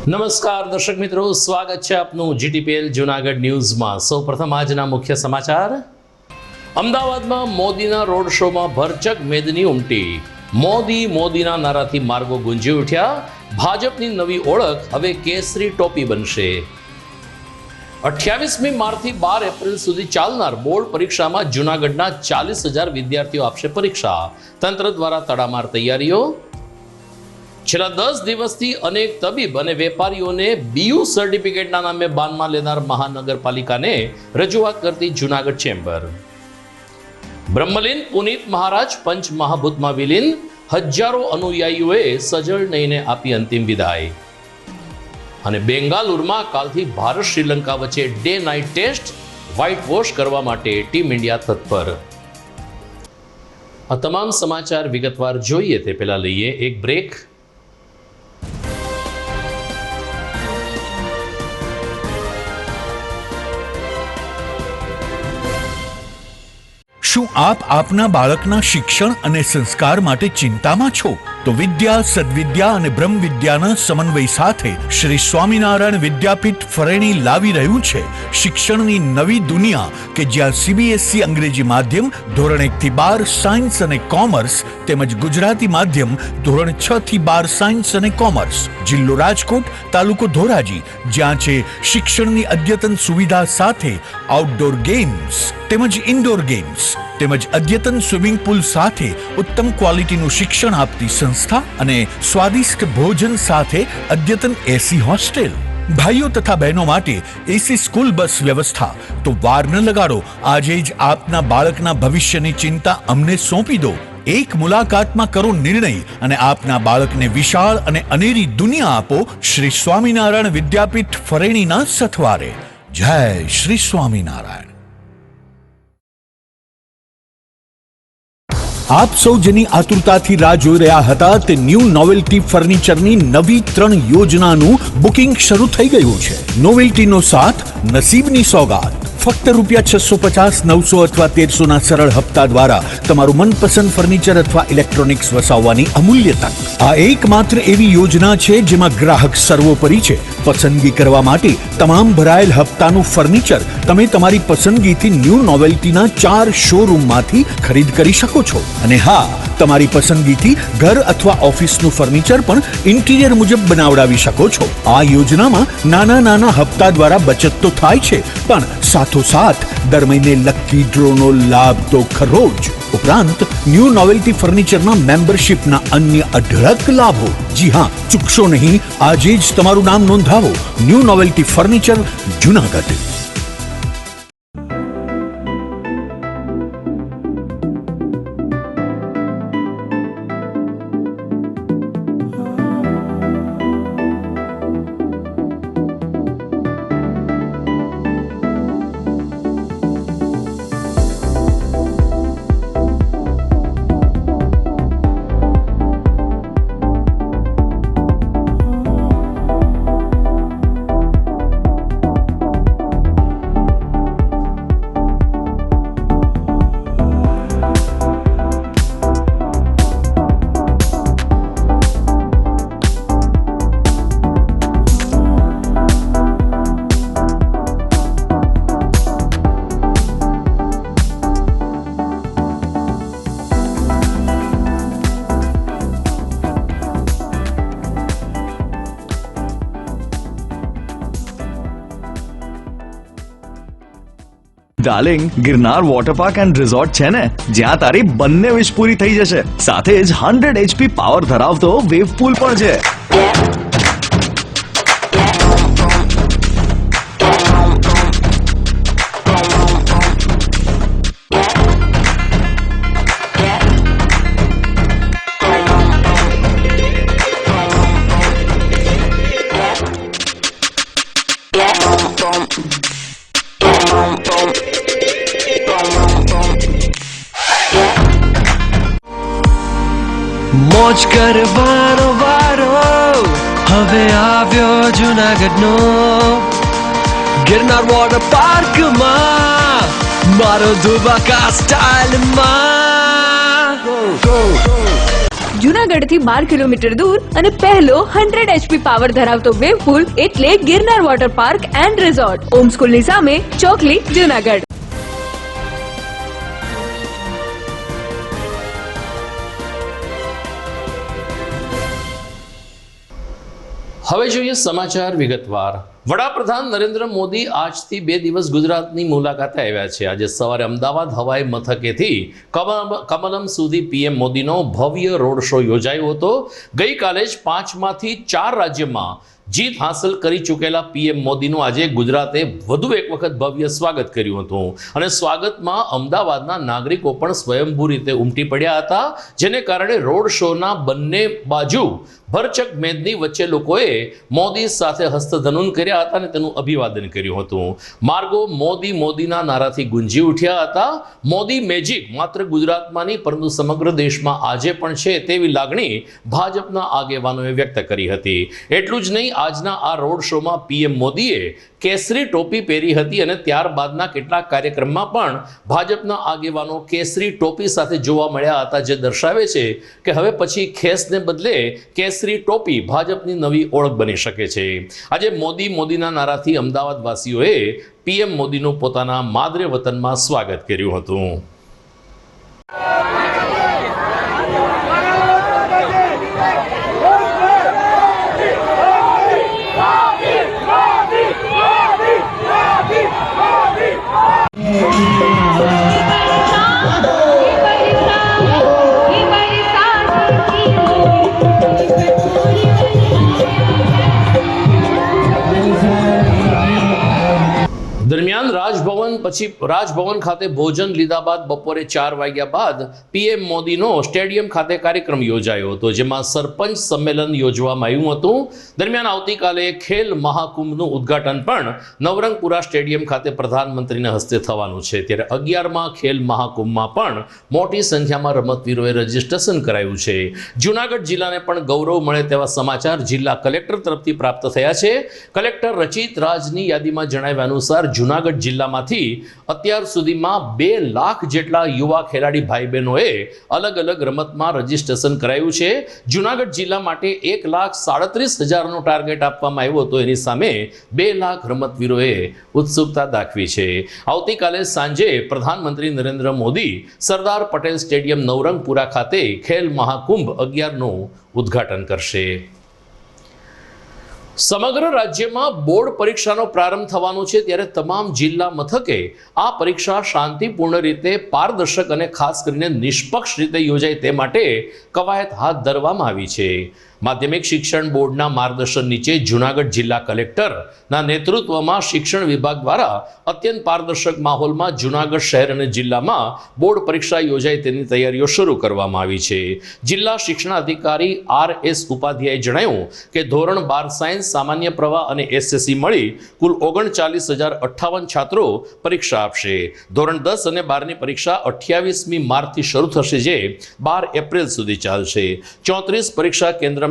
નમસ્કાર દર્શક મિત્રો, સ્વાગત છે આપનું જીટીપીએલ જૂનાગઢ ન્યૂઝમાં। સૌપ્રથમ આજના મુખ્ય સમાચાર। અમદાવાદમાં મોદીના રોડ શોમાં ભરચક મેદની ઉમટી। મોદીના નારાથી માર્ગો ગુંજી ઉઠ્યા। ભાજપની નવી ઓળખ હવે કેસરી ટોપી બનશે। 28મી માર્ચથી 12 એપ્રિલ સુધી ચાલનાર બોર્ડ પરીક્ષામાં જૂનાગઢના 40,000 વિદ્યાર્થીઓ આપશે પરીક્ષા। તંત્ર દ્વારા તડામાર તૈયારીઓ। છેલ્લા 10 દિવસથી અનેક તબીબ અને વેપારીઓને બીયુ સર્ટિફિકેટના નામે બાનમાં લેનાર મહાનગરપાલિકાને રજૂઆત કરતી જૂનાગઢ ચેમ્બર। બ્રહ્મલીન પુનિત મહારાજ પંચ મહાભૂતમાં વિલીન। હજારો અનુયાયીઓએ સજળ નયને આપી અંતિમ વિદાય। અને બેંગાલુરુમાં કાલથી ભારત શ્રીલંકા વચ્ચે day night test, whitewash કરવા માટે ટીમ ઇન્ડિયા તત્પર। આ તમામ સમાચાર વિગતવાર જોઈએ તે પહેલા લઈએ એક બ્રેક। શું આપ આપના બાળકના શિક્ષણ અને સંસ્કાર માટે ચિંતામાં છો? તો વિદ્યા, સદવિદ્યા અને બ્રહ્મ વિદ્યાના સમન્વય સાથે શ્રી સ્વામિનારાયણ વિદ્યાપીઠ ફરેણી લાવી રહ્યું છે શિક્ષણની નવી દુનિયા કે જ્યાં સીબીએસઈ અંગ્રેજી માધ્યમ ધોરણ 1 થી 12 સાયન્સ અને કોમર્સ તેમજ ગુજરાતી માધ્યમ ધોરણ 6 થી 12 સાયન્સ અને કોમર્સ। જિલ્લો રાજકોટ, તાલુકો ધોરાજી, જ્યાં છે શિક્ષણની અદ્યતન સુવિધા સાથે આઉટડોર ગેમ્સ તેમજ ઇન્ડોર ગેમ્સ તેમજ અદ્યતન સ્વિમિંગ પુલ સાથે ઉત્તમ ક્વોલિટીનું શિક્ષણ આપતી સંસ્થા અને સ્વાદિષ્ટ ભોજન સાથે અદ્યતન એસી હોસ્ટેલ। ભાઈઓ તથા બહેનો માટે એસી સ્કૂલ બસ વ્યવસ્થા। તો વાર ન લગાડો, આજે જ આપના બાળકના ભવિષ્યની ચિંતા અમને સોંપી દો। એક મુલાકાતમાં કરો નિર્ણય અને આપના બાળકને વિશાળ અને અનેરી દુનિયા આપો શ્રી સ્વામિનારાયણ વિદ્યાપીઠ ફરેણીના સથવારે। જય શ્રી સ્વામિનારાયણ। આપ સૌ જેની આતુરતાથી રાહ જોઈ રહ્યા હતા તે ન્યૂ નોવેલ્ટી ફર્નિચરની નવી 3 યોજનાનું બુકિંગ શરૂ થઈ ગયું છે। નોવેલ્ટીનો સાથ, નસીબની સોગાત। ફક્ત ₹650, 900 અથવા 1300 ના સરળ હપ્તા દ્વારા તમારું મનપસંદ ફર્નિચર અથવા ઇલેક્ટ્રોનિક્સ વસાવવાની અમૂલ્ય તક। આ એકમાત્ર એવી યોજના છે જેમાં ગ્રાહક સર્વોપરી છે। પસંદગી કરવા માટે તમામ ભરાયેલ હપ્તાનું ફર્નિચર તમે તમારી પસંદગીથી ન્યૂ નોવેલ્ટીના 4 શોરૂમમાંથી ખરીદ કરી શકો છો। અને હા, તમારી પસંદગીથી ઘર અથવા ઓફિસનું ફર્નિચર પણ ઇન્ટિરિયર મુજબ બનાવડાવી શકો છો। આ યોજનામાં નાના હપ્તા દ્વારા બચત તો થાય છે, પણ સાથોસાથ દર મહિને લકી ડ્રોનો લાભ તો ખરો જ। ઉપરાંત ન્યૂ નોવેલ્ટી ફર્નિચરના મેમ્બરશિપના અન્ય અઢળક લાભો। જી હા, ચૂકશો નહીં, આજે જ તમારું નામ નોંધાવો। New novelty furniture, Junagadh. Darling, Girnar water park and resort છે ને, જ્યાં તારી બંને વિશ પૂરી થઈ જશે। સાથે જ 100 HP પાવર ધરાવતો વેવ પૂલ પણ છે। મોજ કરવાનો વારો હવે આવ્યો જૂનાગઢનો। ગિરનાર વોટર પાર્કમાં મારો ધુબાકા સ્ટાઇલમાં। જુનાગઢથી 12 કિલોમીટર દૂર અને પહેલો 100 HP પાવર ધરાવતો વેવ પુલ એટલે Girnar water park and resort, Om સ્કૂલની સામે, ચોકલી, જુનાગઢ. હવે જોઈએ સમાચાર વિગતવાર. વડાપ્રધાન નરેન્દ્ર મોદી આજથી 2 દિવસ ગુજરાતની મુલાકાતે આવ્યા છે. આજે સવારે અમદાવાદ હવાઈ મથકેથી કમલમ સુધી પીએમ મોદીનો ભવ્ય રોડ શો યોજાયો હતો. ગઈકાલે જ 5માંથી 4 રાજ્યમાં જીત હાંસલ કરી ચૂકેલા પીએમ મોદીનું આજે ગુજરાતે વધુ એક વખત ભવ્ય સ્વાગત કર્યું હતું અને સ્વાગતમાં અમદાવાદના નાગરિકો પણ સ્વયંભૂ રીતે ઉમટી પડ્યા હતા, જેને કારણે રોડ શોના બંને બાજુ ભરચક મેદની વચ્ચે લોકોએ મોદી સાથે હસ્તધનુન કર્યા હતા અને તેનું અભિવાદન કર્યું હતું. માર્ગો મોદી મોદીના નારાથી ગુંજી ઉઠ્યા હતા. મોદી મેજિક માત્ર ગુજરાતમાં નહીં પરંતુ સમગ્ર દેશમાં આજે પણ છે તેવી લાગણી ભાજપના આગેવાનોએ વ્યક્ત કરી હતી. એટલું જ નહીં, આજના આ રોડ શોમાં પીએમ મોદીએ કેસરી ટોપી પહેરી હતી અને ત્યારબાદના કેટલાક કાર્યક્રમમાં પણ ભાજપના આગેવાનો કેસરી ટોપી સાથે જોવા મળ્યા હતા, જે દર્શાવે છે કે હવે પછી ખેસને બદલે કેસરી ટોપી ભાજપની નવી ઓળખ બની શકે છે. આજે મોદીના નારાથી અમદાવાદ વાસીઓએ પીએમ મોદીનું પોતાના માદરે વતનમાં સ્વાગત કર્યું હતું. દરમિયાન રાજભવન ખાતે ભોજન લીધા બાદ બપોરે 4 વાગ્યા બાદ પીએમ મોદીનો સ્ટેડિયમ ખાતે કાર્યક્રમ યોજાયો હતો, જેમાં સરપંચ સંમેલન યોજવામાં આવ્યું હતું. દરમિયાન આવતીકાલે ખેલ મહાકુંભનું ઉદ્ઘાટન પણ નવરંગપુરા સ્ટેડિયમ ખાતે પ્રધાનમંત્રીના હસ્તે થવાનું છે. ત્યારે 11મા ખેલ મહાકુંભમાં પણ મોટી સંખ્યામાં રમતવીરોએ રજીસ્ટ્રેશન કરાયું છે. જૂનાગઢ જિલ્લાને પણ ગૌરવ મળે તેવા સમાચાર જિલ્લા કલેક્ટર તરફથી પ્રાપ્ત થયા છે. કલેક્ટર રચિત રાજની યાદીમાં જણાવ્યા અનુસાર જૂનાગઢ જિલ્લામાંથી અત્યાર સુધીમાં 2 લાખ જેટલા યુવા ખેલાડી ભાઈ બહેનોએ અલગ અલગ રમતમાં રજીસ્ટ્રેશન કરાયું છે. જૂનાગઢ જિલ્લા માટે 1,37,000નો ટાર્ગેટ આપવામાં આવ્યો હતો, એની સામે 2 લાખ રમતવીરોએ ઉત્સુકતા દાખવી છે. આવતીકાલે સાંજે પ્રધાનમંત્રી નરેન્દ્ર મોદી સરદાર પટેલ સ્ટેડિયમ નવરંગપુરા ખાતે ખેલ મહાકુંભ 11નું ઉદ્ઘાટન કરશે. સમગ્ર રાજ્યમાં બોર્ડ પરીક્ષાનો પ્રારંભ થવાનો છે, ત્યારે તમામ જિલ્લા મથકે આ પરીક્ષા શાંતિપૂર્ણ રીતે, પારદર્શક અને ખાસ કરીને નિષ્પક્ષ રીતે યોજાય તે માટે કવાયત હાથ ધરવામાં આવી છે. માધ્યમિક શિક્ષણ બોર્ડના માર્ગદર્શન નીચે જૂનાગઢ જિલ્લા કલેક્ટરના નેતૃત્વમાં શિક્ષણ વિભાગ દ્વારા અત્યંત પારદર્શક માહોલમાં જૂનાગઢ શહેર અને જિલ્લામાં બોર્ડ પરીક્ષા યોજાય તેની તૈયારીઓ શરૂ કરવામાં આવી છે. જિલ્લા શિક્ષણાધિકારી RS ઉપાધ્યાયે જણાવ્યું કે ધોરણ 12 સાયન્સ, સામાન્ય પ્રવાહ અને SSC મળી કુલ 39,058 છાત્રો પરીક્ષા આપશે. ધોરણ 10 અને 12ની પરીક્ષા 28મી માર્ચથી શરૂ થશે, જે 12 એપ્રિલ સુધી ચાલશે. 34 પરીક્ષા કેન્દ્રમાં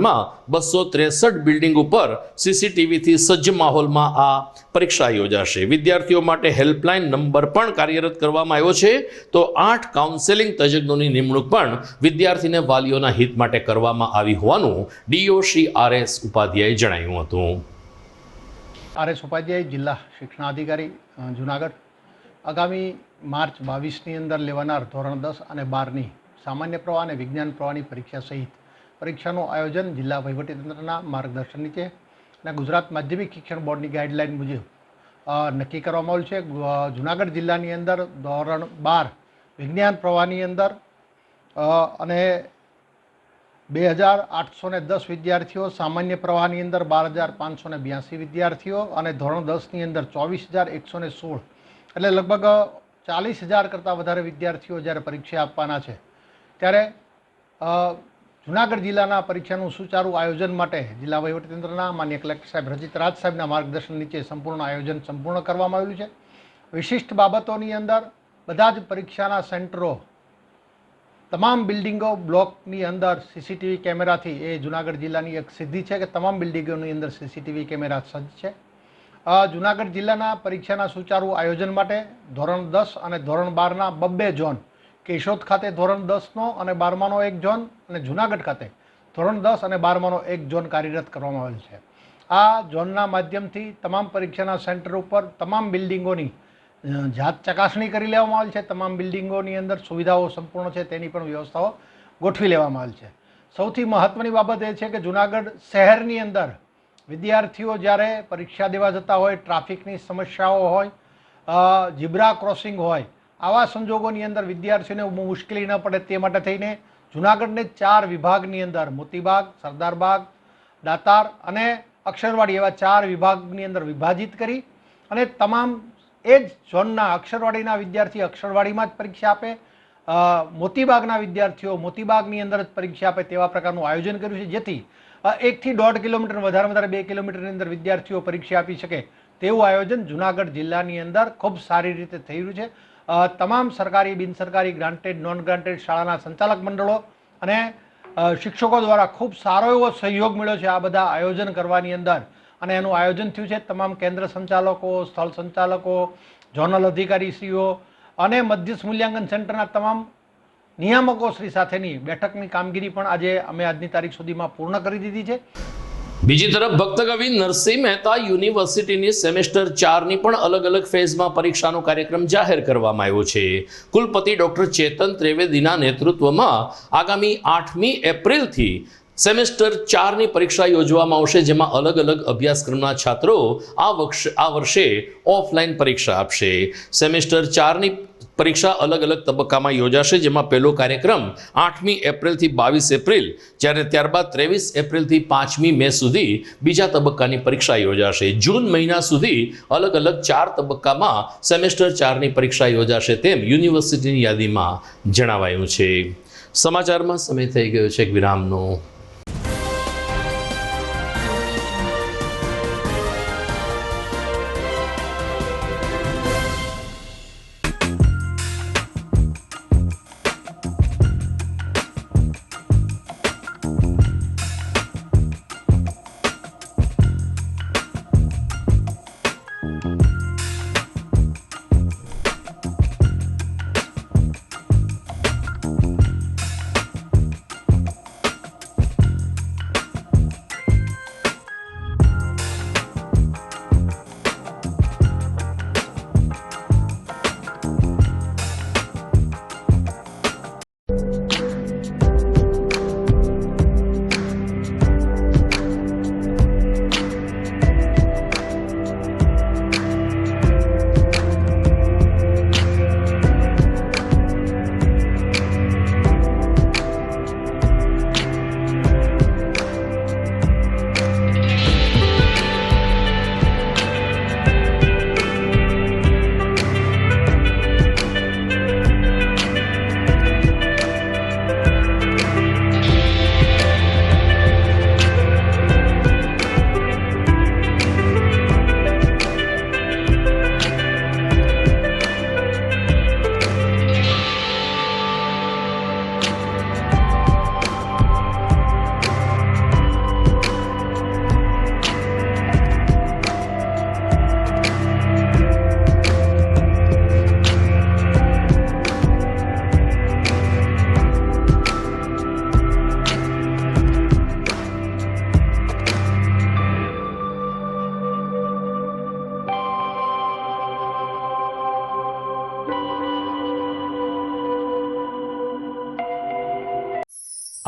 263 બિલ્ડિંગ ઉપર CCTVથી સજ્જ માહોલમાં આ પરીક્ષા યોજાશે. વિદ્યાર્થીઓ માટે હેલ્પલાઇન નંબર પણ કાર્યરત કરવામાં આવ્યો છે. તો 8 કાઉન્સેલિંગ તજજ્ઞોની નિમણૂક પણ વિદ્યાર્થીને વાલીઓના હિત માટે કરવામાં આવી હોવાનું DO શ્રી RS ઉપાધ્યાયે જણાવ્યું હતું. RS ઉપાધ્યાય, જિલ્લા શિક્ષણાધિકારી, જૂનાગઢ. આગામી માર્ચ 22ની અંદર લેવાનાર ધોરણ 10 અને 12ની સામાન્ય પ્રવાહ અને વિજ્ઞાન પ્રવાહની પરીક્ષા સહિત પરીક્ષાનું આયોજન જિલ્લા વહીવટીતંત્રના માર્ગદર્શન નીચે અને ગુજરાત માધ્યમિક શિક્ષણ બોર્ડની ગાઈડલાઇન મુજબ નક્કી કરવામાં આવ્યું છે. જૂનાગઢ જિલ્લાની અંદર ધોરણ 12 વિજ્ઞાન પ્રવાહની અંદર અને 2,810 વિદ્યાર્થીઓ, સામાન્ય પ્રવાહની અંદર 12,582 વિદ્યાર્થીઓ અને ધોરણ 10ની અંદર 24,116, એટલે લગભગ 40,000 કરતાં વધારે વિદ્યાર્થીઓ જ્યારે પરીક્ષા આપવાના છે, ત્યારે જૂનાગઢ જિલ્લાના પરીક્ષાનું સુચારું આયોજન માટે જિલ્લા વહીવટીતંત્રના માનનીય કલેક્ટર સાહેબ રચિત રાજ સાહેબના માર્ગદર્શન નીચે સંપૂર્ણ આયોજન સંપૂર્ણ કરવામાં આવ્યું છે. વિશિષ્ટ બાબતોની અંદર બધા જ પરીક્ષાના સેન્ટરો, તમામ બિલ્ડિંગો, બ્લોકની અંદર CCTV કેમેરાથી, એ જૂનાગઢ જિલ્લાની એક સિદ્ધિ છે કે તમામ બિલ્ડિંગોની અંદર CCTV કેમેરા સજ્જ છે. જૂનાગઢ જિલ્લાના પરીક્ષાના સુચારું આયોજન માટે ધોરણ 10 અને ધોરણ 12ના 2 ઝોન કેશોદ ખાતે ધોરણ 10નો અને 12માનો એક ઝોન અને જૂનાગઢ ખાતે ધોરણ 10 અને 12માનો એક ઝોન કાર્યરત કરવામાં આવેલ છે. આ ઝોનના માધ્યમથી તમામ પરીક્ષાના સેન્ટર ઉપર તમામ બિલ્ડિંગોની જાત ચકાસણી કરી લેવામાં આવેલ છે. તમામ બિલ્ડિંગોની અંદર સુવિધાઓ સંપૂર્ણ છે તેની પણ વ્યવસ્થાઓ ગોઠવી લેવામાં આવેલ છે. સૌથી મહત્ત્વની બાબત એ છે કે જૂનાગઢ શહેરની અંદર વિદ્યાર્થીઓ જ્યારે પરીક્ષા દેવા જતા હોય, ટ્રાફિકની સમસ્યાઓ હોય, ઝીબ્રા ક્રોસિંગ હોય, આવા સંજોગોની અંદર વિદ્યાર્થીઓને મુશ્કેલી ન પડે તે માટે થઈને જૂનાગઢને 4 વિભાગની અંદર મોતીબાગ, સરદારબાગ, દાતાર અને અક્ષરવાડી એવા 4 વિભાગની અંદર વિભાજિત કરી અને તમામ એ જ ઝોનના અક્ષરવાડીના વિદ્યાર્થી અક્ષરવાડીમાં જ પરીક્ષા આપે, મોતીબાગના વિદ્યાર્થીઓ મોતીબાગની અંદર જ પરીક્ષા આપે તેવા પ્રકારનું આયોજન કર્યું છે, જેથી 1 થી 1.5 કિલોમીટર વધારે 2 કિલોમીટરની અંદર વિદ્યાર્થીઓ પરીક્ષા આપી શકે તેવું આયોજન જૂનાગઢ જિલ્લાની અંદર ખૂબ સારી રીતે થઈ રહ્યું છે. તમામ સરકારી, બિનસરકારી, ગ્રાન્ટેડ, નોન ગ્રાન્ટેડ શાળાના સંચાલક મંડળો અને શિક્ષકો દ્વારા ખૂબ સારો એવો સહયોગ મળ્યો છે આ બધા આયોજન કરવાની અંદર અને એનું આયોજન થયું છે. તમામ કેન્દ્ર સંચાલકો, સ્થળ સંચાલકો, ઝોનલ અધિકારીશ્રીઓ અને મધ્યસ્થ મૂલ્યાંકન સેન્ટરના તમામ નિયામકો શ્રી સાથેની બેઠકની કામગીરી પણ અમે આજની તારીખ સુધીમાં પૂર્ણ કરી દીધી છે. બીજી તરફ ભક્તકવિ નરસિંહ મહેતા યુનિવર્સિટીની સેમેસ્ટર 4ની પણ અલગ અલગ ફેઝમાં પરીક્ષાનો કાર્યક્રમ જાહેર કરવામાં આવ્યો છે. કુલપતિ ડોક્ટર ચેતન ત્રિવેદીના નેતૃત્વમાં આગામી 8મી એપ્રિલથી સેમેસ્ટર 4ની પરીક્ષા યોજવામાં આવશે, જેમાં અલગ અલગ અભ્યાસક્રમના છાત્રો આ વર્ષે ઓફલાઈન પરીક્ષા આપશે. સેમેસ્ટર 4ની પરીક્ષા અલગ અલગ તબક્કામાં યોજાશે, જેમાં પહેલો કાર્યક્રમ 8મી એપ્રિલથી 22 એપ્રિલ, જ્યારે ત્યારબાદ 23 એપ્રિલથી 5મી મે સુધી બીજા તબક્કાની પરીક્ષા યોજાશે. જૂન મહિના સુધી અલગ અલગ 4 તબક્કામાં સેમેસ્ટર 4ની પરીક્ષા યોજાશે તેમ યુનિવર્સિટીની યાદીમાં જણાવાયું છે. સમાચારમાં સમય થઈ ગયો છે એક વિરામનો.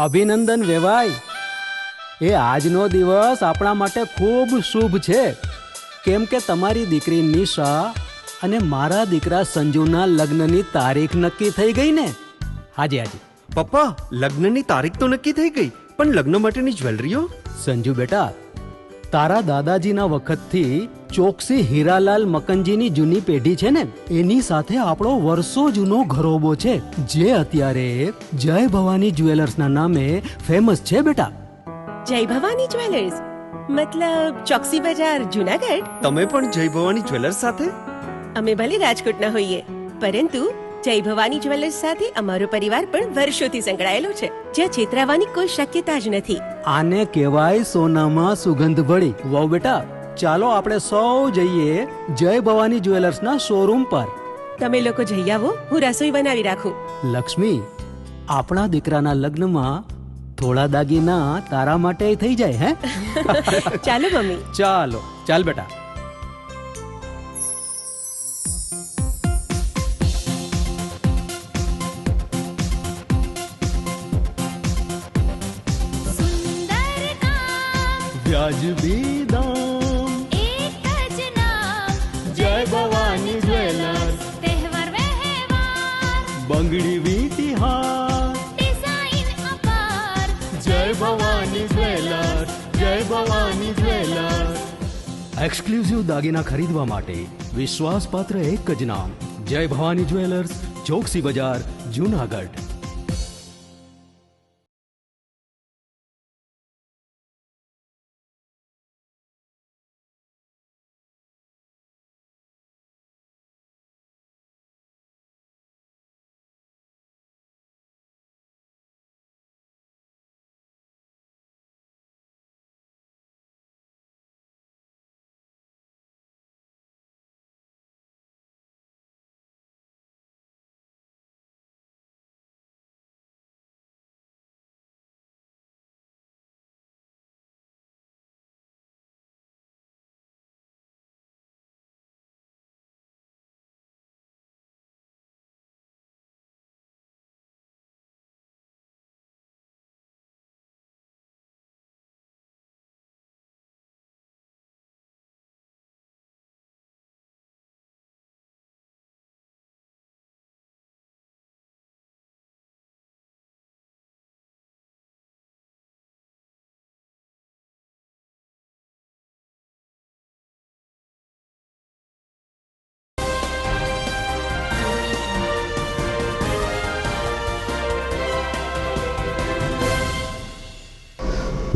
અભિનંદન વેવાઈ, એ આજનો દિવસ આપણા માટે ખૂબ શુભ છે, કેમ કે તમારી દીકરી નિશા અને મારા દીકરા સંજુના લગ્નની તારીખ નક્કી થઈ ગઈ ને. હાજી હાજી પપ્પા, લગ્નની તારીખ તો નક્કી થઈ ગઈ, પણ લગ્ન માટેની જ્વેલરીઓ? સંજુ બેટા, તારા દાદાજીના વખતથી ચોકસી હીરાલાલ મકનજીની જૂની પેઢી છે ને, એની સાથે આપણો વર્ષો જૂનો ઘરોબો છે, જે અત્યારે જય ભવાની જ્વેલર્સના નામે ફેમસ છે બેટા. જય ભવાની જ્વેલર્સ મતલબ ચોકસી બજાર, જૂનાગઢ? તમે પણ જય ભવાની જ્વેલર્સ સાથે? અમે ભલે રાજકોટના હોઈએ, પરંતુ જય ભવાની જ્વેલર્સ સાથે અમારો પરિવાર પણ વર્ષોથી સંકળાયેલો છે, જ્યાં છેતરાવાની કોઈ શક્યતા જ નથી. આને કહેવાય સોનામાં સુગંધ ભળી. વાવ બેટા, ચાલો આપણે સૌ જઈએ જય ભવાની જ્વેલર્સના શોરૂમ પર. તમે લોકો જઈ આવો, હું રસોઈ બનાવી રાખું. લક્ષ્મી, આપણા દીકરાના લગ્નમાં થોડા દાગીના તારા માટે થઈ જાય હે. ચાલો મમ્મી. ચાલો ચાલ બેટા. વ્યાજબી દામ, એક જ નામ, જય ભવાની જ્વેલર્સ, તહેવાર વ્યવહાર, બંગડી વીટી હાર, ડિઝાઇન અપાર, જય ભવાની જ્વેલર્સ, જય ભવાની જ્વેલર્સ. એક્સક્લુઝિવ દાગીના ખરીદવા માટે વિશ્વાસપાત્ર એક જ નામ, જય ભવાની જ્વેલર્સ, ચોકસી બજાર, જુનાગઢ.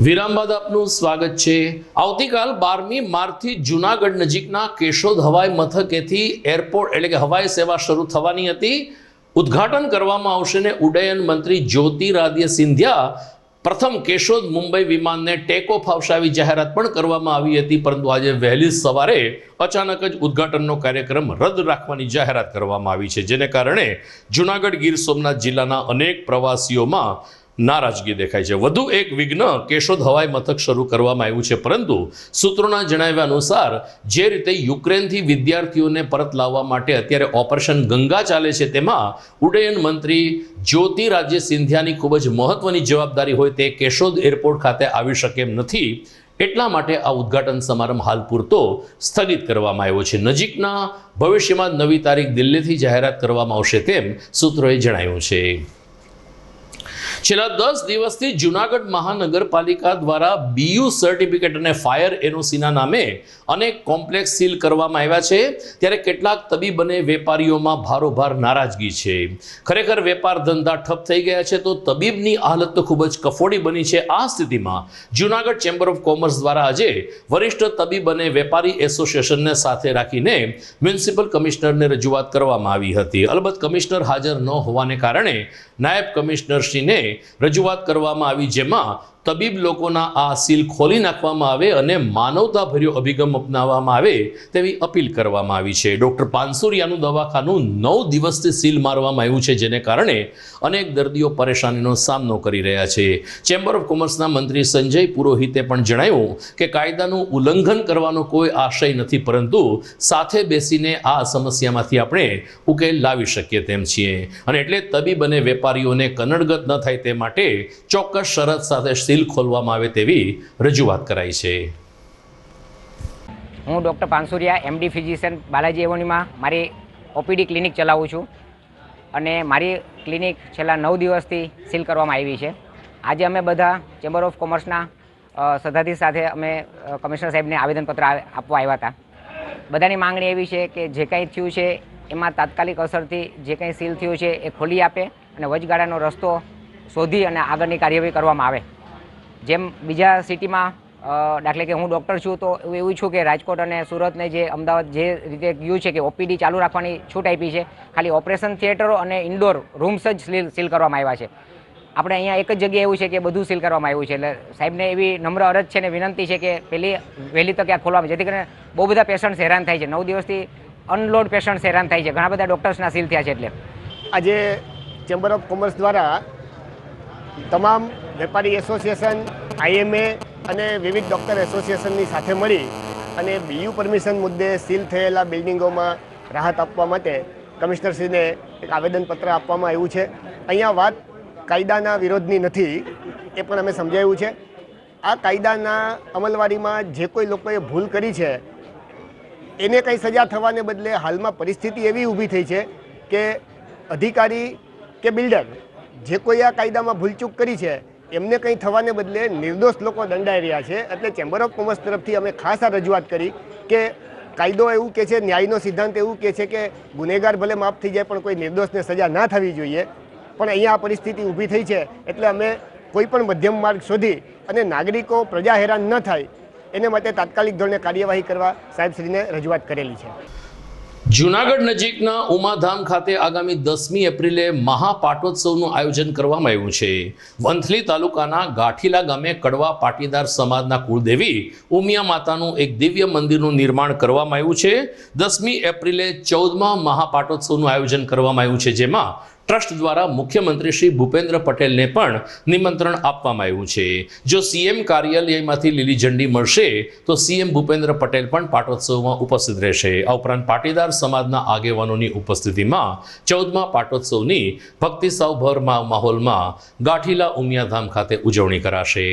વિરામ બાદ આપનું સ્વાગત છે. આવતીકાલ 12મી માર્ચથી જૂનાગઢ નજીકના કેશોદ હવાઈ મથકેથી એરપોર્ટ એટલે કે હવાઈ સેવા શરૂ થવાની હતી. ઉદ્ઘાટન કરવામાં આવશે ને ઉડ્ડયન મંત્રી જ્યોતિરાદિત્ય સિંધિયા પ્રથમ કેશોદ મુંબઈ વિમાનને ટેક ઓફ આપશે આવી જાહેરાત પણ કરવામાં આવી હતી, પરંતુ આજે વહેલી સવારે અચાનક જ ઉદ્ઘાટનનો કાર્યક્રમ રદ રાખવાની જાહેરાત કરવામાં આવી છે, જેને કારણે જૂનાગઢ ગીર સોમનાથ જિલ્લાના અનેક પ્રવાસીઓમાં નારાજગી દેખાય છે. વધુ એક વિઘ્ન કેશોદ હવાઈ મથક શરૂ કરવામાં આવ્યું છે, પરંતુ સૂત્રોના જણાવ્યા અનુસાર જે રીતે યુક્રેનથી વિદ્યાર્થીઓને પરત લાવવા માટે અત્યારે ઓપરેશન ગંગા ચાલે છે, તેમાં ઉડ્ડયન મંત્રી જ્યોતિરાદિત્ય સિંધિયાની ખૂબ જ મહત્વની જવાબદારી હોય તે કેશોદ એરપોર્ટ ખાતે આવી શકે એમ નથી. એટલા માટે આ ઉદ્ઘાટન સમારંભ હાલ પૂરતો સ્થગિત કરવામાં આવ્યો છે. નજીકના ભવિષ્યમાં નવી તારીખ દિલ્હીથી જાહેરાત કરવામાં આવશે તેમ સૂત્રોએ જણાવ્યું છે. છેલ્લા 10 દિવસથી જૂનાગઢ મહાનગરપાલિકા દ્વારા BU સર્ટિફિકેટ અને ફાયર એનઓસીના નામે અનેક કોમ્પ્લેક્સ સીલ કરવામાં આવ્યા છે, ત્યારે કેટલાક તબીબ અને વેપારીઓમાં ભારોભાર નારાજગી છે. ખરેખર વેપાર ધંધા ઠપ થઈ ગયા છે, તો તબીબની હાલત તો ખૂબ જ કફોડી બની છે. આ સ્થિતિમાં જૂનાગઢ ચેમ્બર ઓફ કોમર્સ દ્વારા આજે વરિષ્ઠ તબીબ અને વેપારી એસોસિએશનને સાથે રાખીને મ્યુનિસિપલ કમિશનરને રજૂઆત કરવામાં આવી હતી. અલબત્ત કમિશનર હાજર ન હોવાને કારણે નાયબ કમિશનરશ્રીને રજૂઆત કરવામાં આવી, જેમાં તબીબ લોકોના આ સીલ ખોલી નાખવામાં આવે અને માનવતાભર્યો અભિગમ અપનાવવામાં આવે તેવી અપીલ કરવામાં આવી છે. ડૉક્ટર પાનસુરિયાનું દવાખાનું 9 દિવસથી સીલ મારવામાં આવ્યું છે, જેને કારણે અનેક દર્દીઓ પરેશાનીનો સામનો કરી રહ્યા છે. ચેમ્બર ઓફ કોમર્સના મંત્રી સંજય પુરોહિતે પણ જણાવ્યું કે કાયદાનું ઉલ્લંઘન કરવાનો કોઈ આશય નથી, પરંતુ સાથે બેસીને આ સમસ્યામાંથી આપણે ઉકેલ લાવી શકીએ તેમ છીએ, અને એટલે તબીબ અને વેપારીઓને કનડગત ન થાય તે માટે ચોક્કસ શરત સાથે સીલ ખોલવામાં આવે તેવી રજૂઆત કરાઈ છે. હું doctor Pansuriya MD physician Balaji એવોનીમાં મારી OPD ક્લિનિક ચલાવું છું, અને મારી ક્લિનિક છેલ્લા 9 દિવસથી સીલ કરવામાં આવી છે. આજે અમે બધા ચેમ્બર ઓફ કોમર્સના સદસ્યો સાથે અમે કમિશનર સાહેબને આવેદનપત્ર આપવા આવ્યા હતા. બધાની માંગણી એવી છે કે જે કંઈ થયું છે એમાં તાત્કાલિક અસરથી જે કંઈ સીલ થયું છે એ ખોલી આપે અને વચગાળાનો રસ્તો શોધી અને આગળની કાર્યવાહી કરવામાં આવે. જેમ બીજા સિટીમાં દાખલે કે હું ડૉક્ટર છું, તો એવું છું કે રાજકોટ અને સુરતને જે અમદાવાદ જે રીતે ગયું છે કે OPD ચાલુ રાખવાની છૂટ આપી છે, ખાલી ઓપરેશન થિયેટરો અને ઇન્ડોર રૂમ્સ જ સીલ કરવામાં આવ્યા છે. આપણે અહીંયા એક જ જગ્યાએ એવું છે કે બધું સીલ કરવામાં આવ્યું છે. એટલે સાહેબને એવી નમ્ર અરજ છે ને વિનંતી છે કે વહેલી તકે આ ખોલવામાં, જેથી કરીને બહુ બધા પેશન્ટ્સ હેરાન થાય છે. 9 દિવસથી અનલોડ પેશન્ટ્સ હેરાન થાય છે, ઘણા બધા ડૉક્ટર્સના સીલ થયા છે. એટલે આજે ચેમ્બર ઓફ કોમર્સ દ્વારા તમામ વેપારી એસોસિએશન, IMA અને વિવિધ ડૉક્ટર એસોસિએશનની સાથે મળી અને BU પરમિશન મુદ્દે સીલ થયેલા બિલ્ડિંગોમાં રાહત આપવા માટે કમિશનરશ્રીને એક આવેદનપત્ર આપવામાં આવ્યું છે. અહીંયા વાત કાયદાના વિરોધની નથી, એ પણ અમે સમજાવ્યું છે. આ કાયદાના અમલવારીમાં જે કોઈ લોકોએ ભૂલ કરી છે એને કંઈ સજા થવાને બદલે હાલમાં પરિસ્થિતિ એવી ઊભી થઈ છે કે અધિકારી કે બિલ્ડર જે કોઈ આ કાયદામાં ભૂલચૂક કરી છે એમને કંઈ થવાને બદલે નિર્દોષ લોકો દંડાઈ રહ્યા છે. એટલે ચેમ્બર ઓફ કોમર્સ તરફથી અમે ખાસ આ રજૂઆત કરી કે કાયદો એવું કહે છે, ન્યાયનો સિદ્ધાંત એવું કહે છે કે ગુનેગાર ભલે માફ થઈ જાય પણ કોઈ નિર્દોષને સજા ના થવી જોઈએ. પણ અહીંયા આ પરિસ્થિતિ ઊભી થઈ છે એટલે અમે કોઈ પણ મધ્યમ માર્ગ શોધી અને નાગરિકો, પ્રજા હેરાન ન થાય એને માટે તાત્કાલિક ધોરણે કાર્યવાહી કરવા સાહેબશ્રીને રજૂઆત કરેલી છે. જૂનાગઢ નજીકના ઉમાધામ ખાતે આગામી 10મી એપ્રિલે મહાપાટોત્સવનું આયોજન કરવામાં આવ્યું છે. વંથલી તાલુકાના ગાઠીલા ગામે કડવા પાટીદાર સમાજના કુળદેવી ઉમિયા માતાનું એક દિવ્ય મંદિરનું નિર્માણ કરવામાં આવ્યું છે. 10મી એપ્રિલે 14મા મહાપાટોત્સવનું આયોજન કરવામાં આવ્યું છે, જેમાં ટ્રસ્ટ દ્વારા મુખ્યમંત્રી શ્રી ભૂપેન્દ્ર પટેલને પણ નિમંત્રણ આપવામાં આવ્યું છે. જો CM કાર્યાલયમાંથી લીલી ઝંડી મળશે તો CM ભૂપેન્દ્ર પટેલ પણ પાટોત્સવમાં ઉપસ્થિત રહેશે. આ ઉપરાંત પાટીદાર સમાજના આગેવાનોની ઉપસ્થિતિમાં 14મા પાટોત્સવની ભક્તિભાવભર માહોલમાં ગાઠીલા ઉમિયાધામ ખાતે ઉજવણી કરાશે.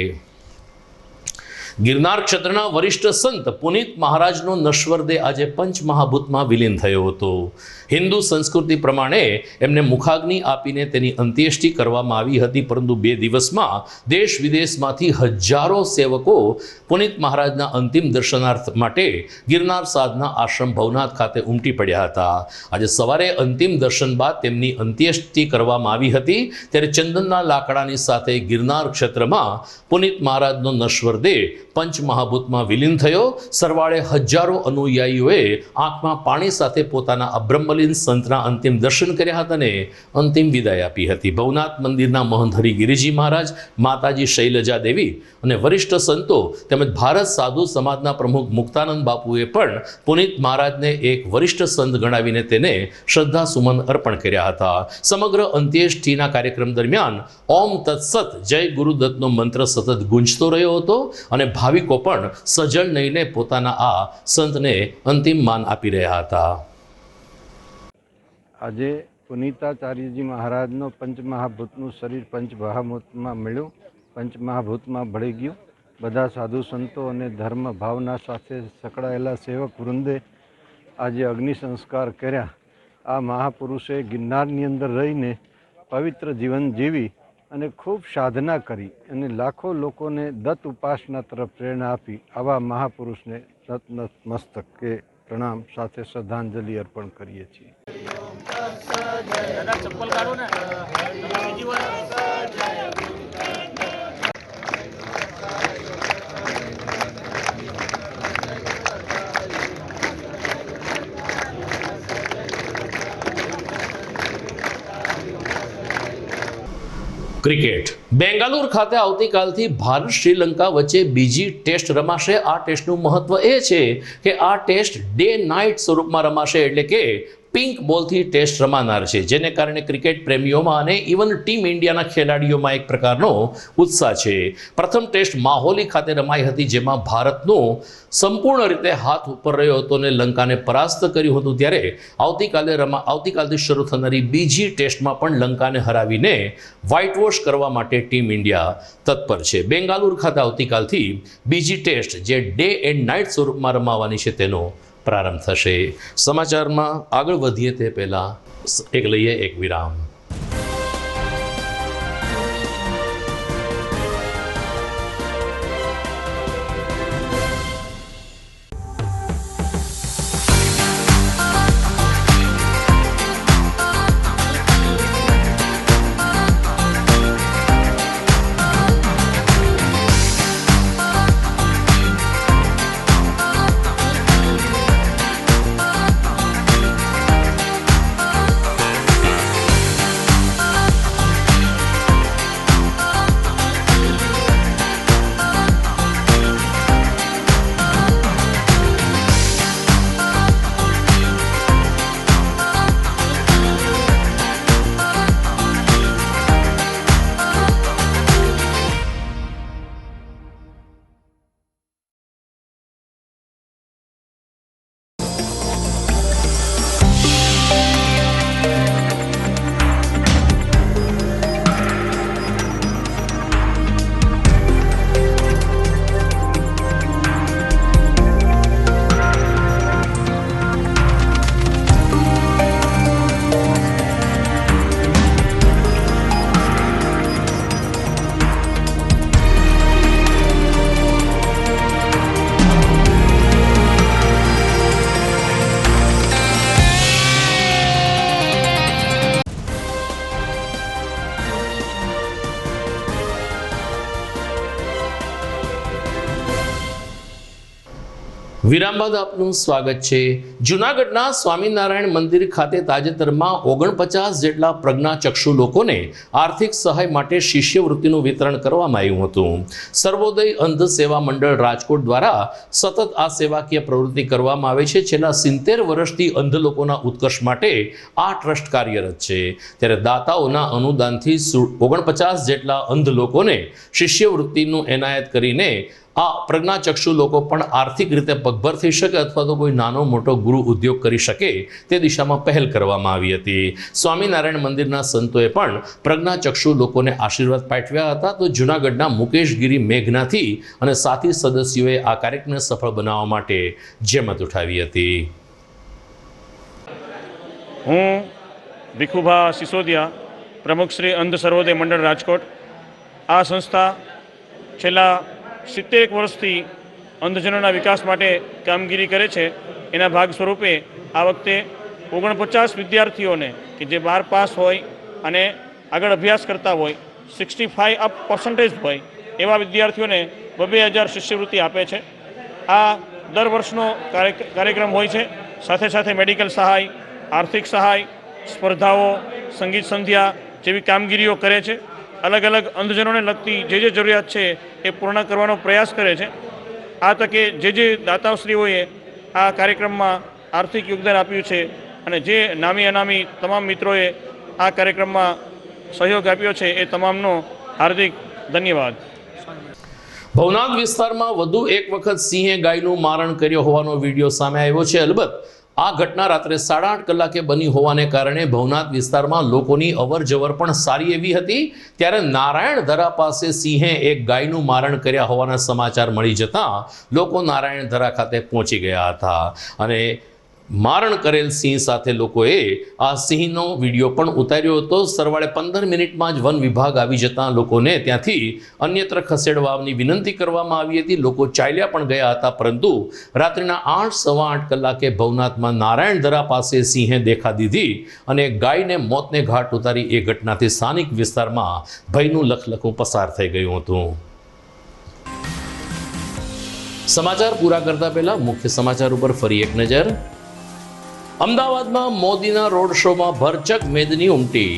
ગિરનાર ક્ષેત્રના વરિષ્ઠ સંત પુનિત મહારાજનો નશ્વર દેહ આજે પંચમહાભૂતમાં વિલીન થયો હતો. હિન્દુ સંસ્કૃતિ પ્રમાણે એમને મુખાગ્નિ આપીને તેની અંત્યેષ્ટિ કરવામાં આવી હતી, પરંતુ 2 દિવસમાં દેશ વિદેશમાંથી હજારો સેવકો પુનિત મહારાજના અંતિમ દર્શનાર્થ માટે ગિરનાર સાધના આશ્રમ ભવનાથ ખાતે ઉમટી પડ્યા હતા. આજે સવારે અંતિમ દર્શન બાદ તેમની અંત્યેષ્ટિ કરવામાં આવી હતી. ત્યારે ચંદનના લાકડાની સાથે ગિરનાર ક્ષેત્રમાં પુનિત મહારાજનો નશ્વર દેહ પંચમહાભૂતમાં વિલીન થયો. સરવાળે હજારો અનુયાયીઓએ આંખમાં પાણી સાથે પોતાના અબ્રહ્મલીન સંતના અંતિમ દર્શન કર્યા હતા અને અંતિમ વિદાય આપી હતી. ભવનાથ મંદિરના મહંત હરિગિરિજી મહારાજ, માતાજી શૈલજા દેવી અને વરિષ્ઠ સંતો તેમજ ભારત સાધુ સમાજના પ્રમુખ મુક્તાનંદ બાપુએ પણ પુનિત મહારાજને એક વરિષ્ઠ સંત ગણાવીને તેને શ્રદ્ધા સુમન અર્પણ કર્યા હતા. સમગ્ર અંત્યેષ્ટિના કાર્યક્રમ દરમિયાન ઓમ તત્સત જય ગુરુદત્તનો મંત્ર સતત ગુંજતો રહ્યો હતો અને ભાવિકો પણ સજળ નહીને પોતાના આ સંતને અંતિમ માન આપી રહ્યા હતા. આજે પુનિતાચાર્યજી મહારાજનો પંચમહાભૂતનું શરીર પંચમહાભૂતમાં મળ્યું, પંચમહાભૂતમાં ભળી ગયું. બધા સાધુ સંતો અને ધર્મ ભાવના સાથે સંકળાયેલા સેવક વૃંદે આજે અગ્નિ સંસ્કાર કર્યા. આ મહાપુરુષે ગિરનારની અંદર રહીને પવિત્ર જીવન જીવી અને ખૂબ સાધના કરી અને લાખો લોકોને દત્ત ઉપાસના તરફ પ્રેરણા આપી. આવા મહાપુરુષને નતમસ્તકે પ્રણામ સાથે શ્રદ્ધાંજલિ અર્પણ કરીએ છીએ. ક્રિકેટ. બેંગાલુર ખાતે આવતીકાલથી ભારત શ્રીલંકા વચ્ચે બીજી ટેસ્ટ રમાશે. આ ટેસ્ટનું મહત્વ એ છે કે આ ટેસ્ટ ડે નાઇટ સ્વરૂપમાં રમાશે, એટલે કે પિંક બોલથી ટેસ્ટ રમાનાર છે, જેને કારણે ક્રિકેટ પ્રેમીઓમાં અને ઇવન ટીમ ઇન્ડિયાના ખેલાડીઓમાં એક પ્રકારનો ઉત્સાહ છે. પ્રથમ ટેસ્ટ માહોલી ખાતે રમાઈ હતી, જેમાં ભારતનો સંપૂર્ણ રીતે હાથ ઉપર રહ્યો હતો અને લંકાને પરાસ્ત કર્યું હતું. ત્યારે આવતીકાલથી શરૂ થનારી બીજી ટેસ્ટમાં પણ લંકાને હરાવીને વ્હાઇટ વોશ કરવા માટે ટીમ ઇન્ડિયા તત્પર છે. બેંગાલુર ખાતે આવતીકાલથી બીજી ટેસ્ટ જે ડે એન્ડ નાઇટ સ્વરૂપમાં રમાવાની છે તેનો પ્રારંભ થશે. સમાચારમાં આગળ વધીએ તે પહેલા લઈએ એક વિરામ. વિરામ બાદ આપનું સ્વાગત છે. જૂનાગઢના સ્વામિનારાયણ મંદિર ખાતે તાજેતરમાં 49 જેટલા પ્રજ્ઞાચક્ષુ લોકોને આર્થિક સહાય માટે શિષ્યવૃત્તિનું વિતરણ કરવામાં આવ્યું હતું. સર્વોદય અંધ સેવા મંડળ રાજકોટ દ્વારા સતત આ સેવાકીય પ્રવૃત્તિ કરવામાં આવે છે. છેલ્લા 70 વર્ષથી અંધ લોકોના ઉત્કર્ષ માટે આ ટ્રસ્ટ કાર્યરત છે. ત્યારે દાતાઓના અનુદાનથી 49 જેટલા અંધ લોકોને શિષ્યવૃત્તિનું એનાયત કરીને આ પ્રજ્ઞાચક્ષુ લોકો પણ આર્થિક રીતે પગભર થઈ શકે અથવા તો કોઈ નાનો મોટો ગૃહ ઉદ્યોગ કરી શકે તે દિશામાં પહેલ કરવામાં આવી હતી. સ્વામિનારાયણ મંદિરના સંતોએ પણ પ્રજ્ઞાચક્ષુ લોકોને આશીર્વાદ પાઠવ્યા હતા. તો જૂનાગઢના મુકેશગીરી મેઘનાથી અને સાથી સદસ્યોએ આ કાર્યક્રમને સફળ બનાવવા માટે જહેમત ઉઠાવી હતી. હું ભીખુભા સિસોદિયા, પ્રમુખ શ્રી અંધ સર્વોદય મંડળ રાજકોટ. આ સંસ્થા છેલ્લા 70 વર્ષથી અંધજનોના વિકાસ માટે કામગીરી કરે છે. એના ભાગ સ્વરૂપે આ વખતે 49 વિદ્યાર્થીઓને કે જે 12 પાસ હોય અને આગળ અભ્યાસ કરતા હોય, 65% હોય એવા વિદ્યાર્થીઓને 2,000 શિષ્યવૃત્તિ આપે છે. આ દર વર્ષનો કાર્યક્રમ હોય છે. સાથે સાથે મેડિકલ સહાય, આર્થિક સહાય, સ્પર્ધાઓ, સંગીત સંધ્યા જેવી કામગીરીઓ કરે છે. અલગ અલગ અંધજનોને લગતી જે જરૂરિયાત છે એ પૂર્ણ કરવાનો પ્રયાસ કરે છે. આ તકે જે દાતાશ્રીઓએ આ કાર્યક્રમમાં આર્થિક યોગદાન આપ્યું છે અને જે નામી અનામી તમામ મિત્રોએ આ કાર્યક્રમમાં સહયોગ આપ્યો છે એ તમામનો હાર્દિક ધન્યવાદ. ભવનાથ વિસ્તારમાં વધુ એક વખત સિંહે ગાયનું મારણ કર્યો હોવાનો વિડીયો સામે આવ્યો છે. અલબત્ત આ ઘટના રાત્રે 8:30 કલાકે બની હોવાને કારણે ભવનાથ વિસ્તારમાં લોકોની અવરજવર પણ સારી એવી હતી. ત્યારે નારાયણ ધરા પાસે સિંહે એક ગાયનું મારણ કર્યા હોવાના સમાચાર મળી જતા લોકો નારાયણ ધરા ખાતે પહોંચી ગયા હતા અને મારણ કરેલ સિંહ સાથે લોકોએ આ સિંહનો વિડીયો પણ ઉતાર્યો હતો. સરવાળે 15 મિનિટમાં જ વન વિભાગ આવી જતા લોકોને ત્યાંથી અન્યત્ર ખસેડવાની વિનંતી કરવામાં આવી હતી. લોકો ચાલ્યા પણ ગયા હતા, પરંતુ રાત્રિના 8, સવા 8 કલાકે ભવનાથમાં નારાયણ ધરા પાસે સિંહે દેખા દીધી અને ગાયને મોતને ઘાટ ઉતારી એ ઘટનાથી સ્થાનિક વિસ્તારમાં ભયનું લખલખું પસાર થઈ ગયું હતું. સમાચાર પૂરા કરતા પહેલા મુખ્ય સમાચાર ઉપર ફરી એક નજર. અમદાવાદમાં મોદીના રોડ શોમાં ભરચક મેદની ઉમટી.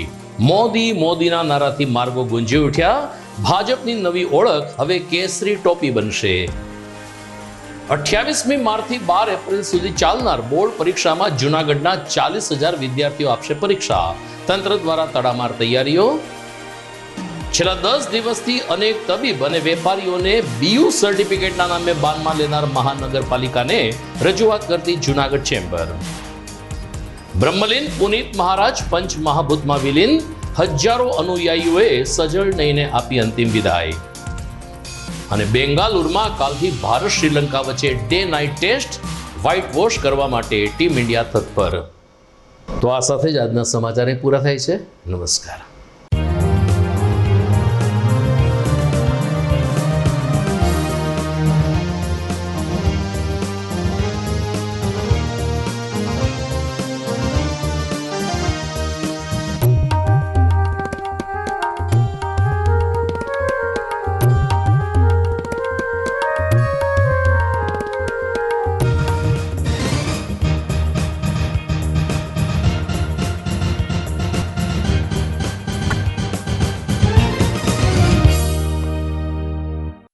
મોદીના નારાથી માર્ગો ગુંજી ઉઠ્યા. ભાજપની નવી ઓળખ હવે કેસરી ટોપી બનશે. 28મી માર્ચથી 12 એપ્રિલ સુધી ચાલનાર બોર્ડ પરીક્ષામાં જૂનાગઢના 40,000 વિદ્યાર્થીઓ આપશે પરીક્ષા. તંત્ર દ્વારા તડામાર તૈયારીઓ. છેલ્લા 10 દિવસથી અનેક તબીબ અને વેપારીઓને BU સર્ટિફિકેટના નામે બાનમાં લેનાર મહાનગરપાલિકાને રજૂઆત કરતી જૂનાગઢ ચેમ્બર. બ્રહ્મલીન પુનિત મહારાજ પંચ મહાભૂતમાં વિલીન. હજારો અનુયાયીઓએ સજળ નહીને આપી અંતિમ વિદાય. અને બેંગાલુરુમાં કાલથી ભારત શ્રીલંકા વચ્ચે day night test. Whitewash કરવા માટે ટીમ ઇન્ડિયા તત્પર. તો આ સાથે જ આજના સમાચાર પૂરા થાય છે. નમસ્કાર.